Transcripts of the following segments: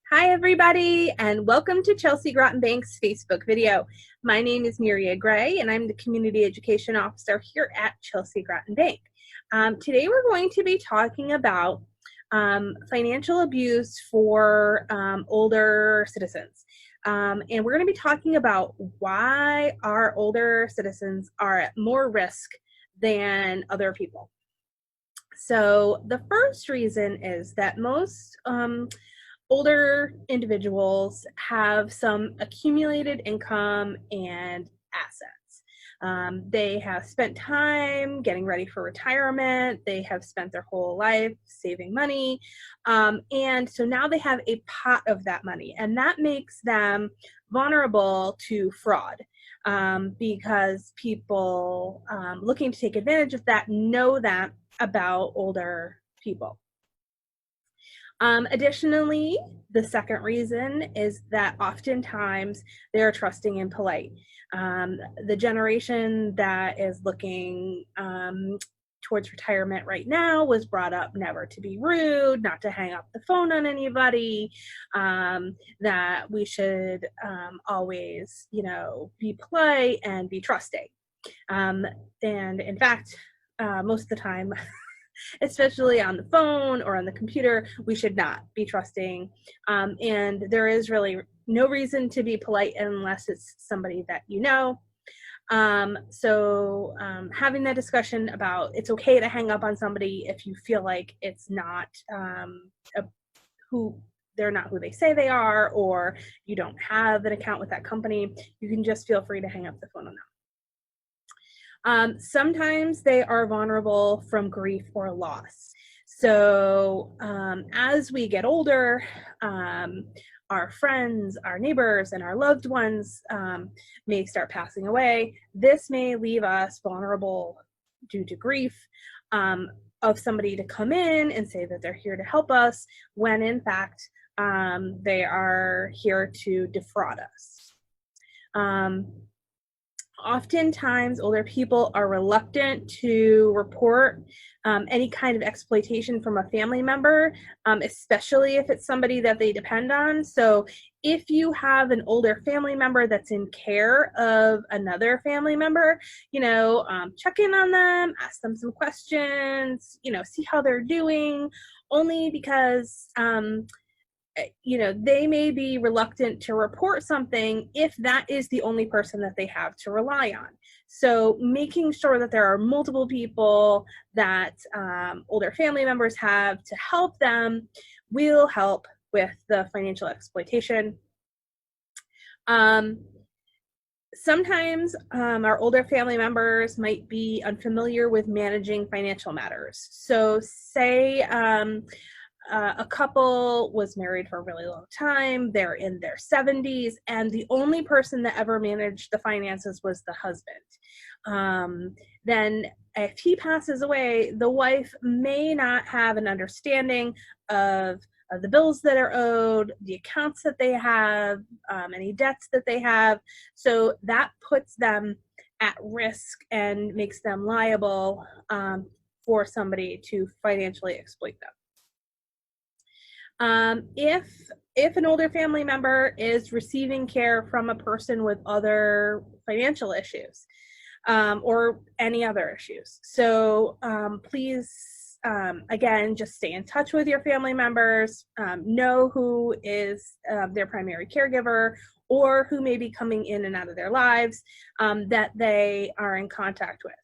Hi everybody, and welcome to Chelsea Groton Bank's Facebook video. My name is Miria Gray, and I'm the Community Education Officer here at Chelsea Groton Bank. Today we're going to be talking about financial abuse for older citizens. And we're going to be talking about why our older citizens are at more risk than other people. So the first reason is that most older individuals have some accumulated income and assets. They have spent time getting ready for retirement. They have spent their whole life saving money. And so now they have a pot of that money, and that makes them vulnerable to fraud. Because people looking to take advantage of that know that about older people. Additionally, the second reason is that oftentimes they're trusting and polite. The generation that is looking towards retirement right now was brought up never to be rude, not to hang up the phone on anybody, that we should always, be polite and be trusting. And in fact, most of the time, especially on the phone or on the computer, we should not be trusting. And there is really no reason to be polite unless it's somebody that you know. So having that discussion about it's okay to hang up on somebody if you feel like it's not who they're not who they say they are, or you don't have an account with that company, you can just feel free to hang up the phone on them. Sometimes they are vulnerable from grief or loss. So as we get older, our friends, our neighbors, and our loved ones may start passing away. This may leave us vulnerable due to grief of somebody to come in and say that they're here to help us, when in fact they are here to defraud us. Oftentimes, older people are reluctant to report any kind of exploitation from a family member, especially if it's somebody that they depend on. So if you have an older family member that's in care of another family member, check in on them, ask them some questions, see how they're doing, only because they may be reluctant to report something if that is the only person that they have to rely on. So making sure that there are multiple people that older family members have to help them will help with the financial exploitation. Sometimes our older family members might be unfamiliar with managing financial matters. So say a couple was married for a really long time, they're in their 70s, and the only person that ever managed the finances was the husband. Then if he passes away, the wife may not have an understanding of the bills that are owed, the accounts that they have, any debts that they have. So that puts them at risk and makes them liable for somebody to financially exploit them. If an older family member is receiving care from a person with other financial issues or any other issues, so please, again, just stay in touch with your family members, know who is their primary caregiver or who may be coming in and out of their lives that they are in contact with.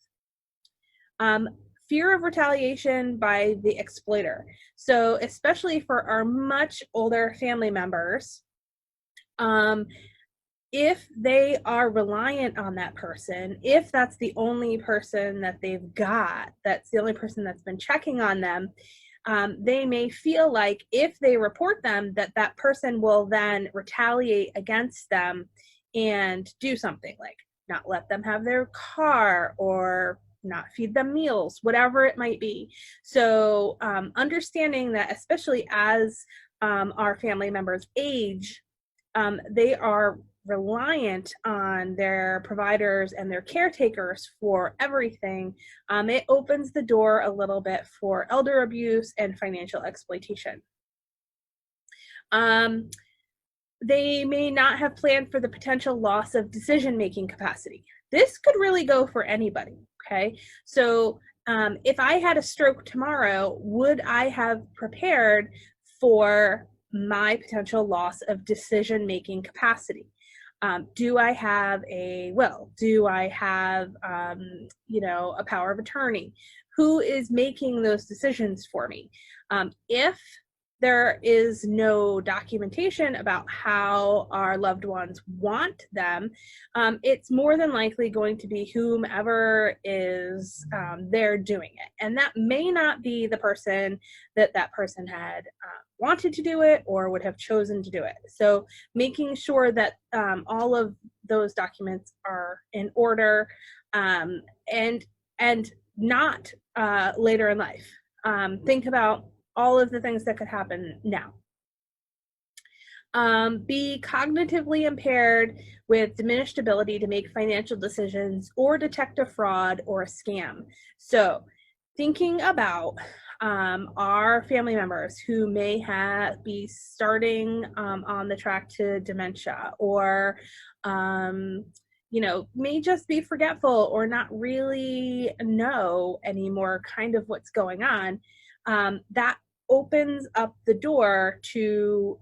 Fear of retaliation by the exploiter. So especially for our much older family members, if they are reliant on that person, if that's the only person that they've got, that's the only person that's been checking on them, they may feel like if they report them, that person will then retaliate against them and do something like not let them have their car or not feed them meals, whatever it might be. So understanding that, especially as our family members age, they are reliant on their providers and their caretakers for everything. It opens the door a little bit for elder abuse and financial exploitation. They may not have planned for the potential loss of decision-making capacity. This could really go for anybody, okay? So if I had a stroke tomorrow, would I have prepared for my potential loss of decision-making capacity? Do I have a will? Do I have, a power of attorney? Who is making those decisions for me? If there is no documentation about how our loved ones want them, it's more than likely going to be whomever is there doing it. And that may not be the person that person had wanted to do it or would have chosen to do it. So making sure that all of those documents are in order, and not later in life. Think about all of the things that could happen now. Be cognitively impaired with diminished ability to make financial decisions or detect a fraud or a scam. So thinking about our family members who may be starting on the track to dementia, or may just be forgetful or not really know anymore kind of what's going on, that opens up the door to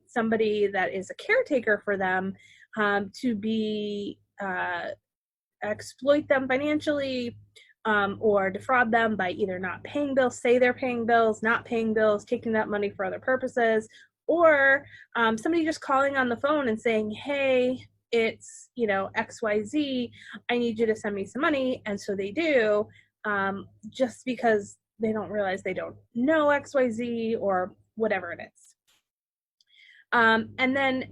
somebody that is a caretaker for them to be exploit them financially, or defraud them by either not paying bills, say they're paying bills, not paying bills, taking that money for other purposes, or somebody just calling on the phone and saying, hey, it's XYZ, I need you to send me some money. And so they do, just because they don't realize they don't know XYZ or whatever it is. And then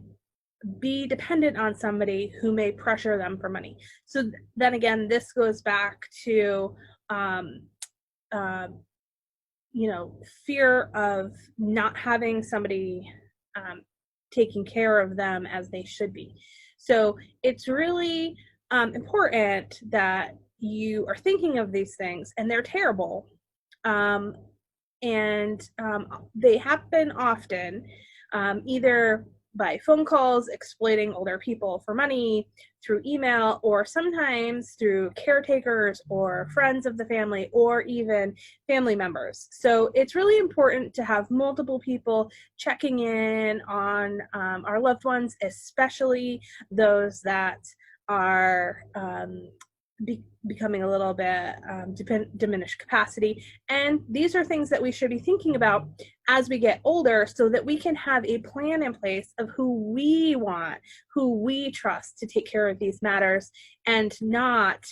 be dependent on somebody who may pressure them for money. So then again, this goes back to, fear of not having somebody taking care of them as they should be. So it's really important that you are thinking of these things, and they're terrible. And they happen often, either by phone calls exploiting older people for money, through email, or sometimes through caretakers or friends of the family, or even family members. So it's really important to have multiple people checking in on our loved ones, especially those that are becoming a little bit diminished capacity. And these are things that we should be thinking about as we get older, so that we can have a plan in place of who we want, who we trust to take care of these matters, and not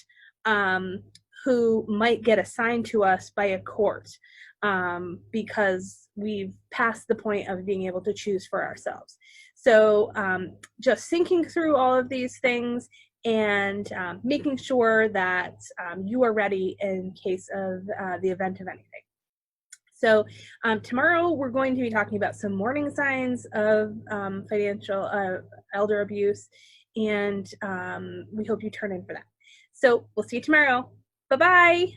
who might get assigned to us by a court, because we've passed the point of being able to choose for ourselves. So just thinking through all of these things, and making sure that you are ready in case of the event of anything. So tomorrow we're going to be talking about some warning signs of financial elder abuse, and we hope you turn in for that. So we'll see you tomorrow. Bye-bye.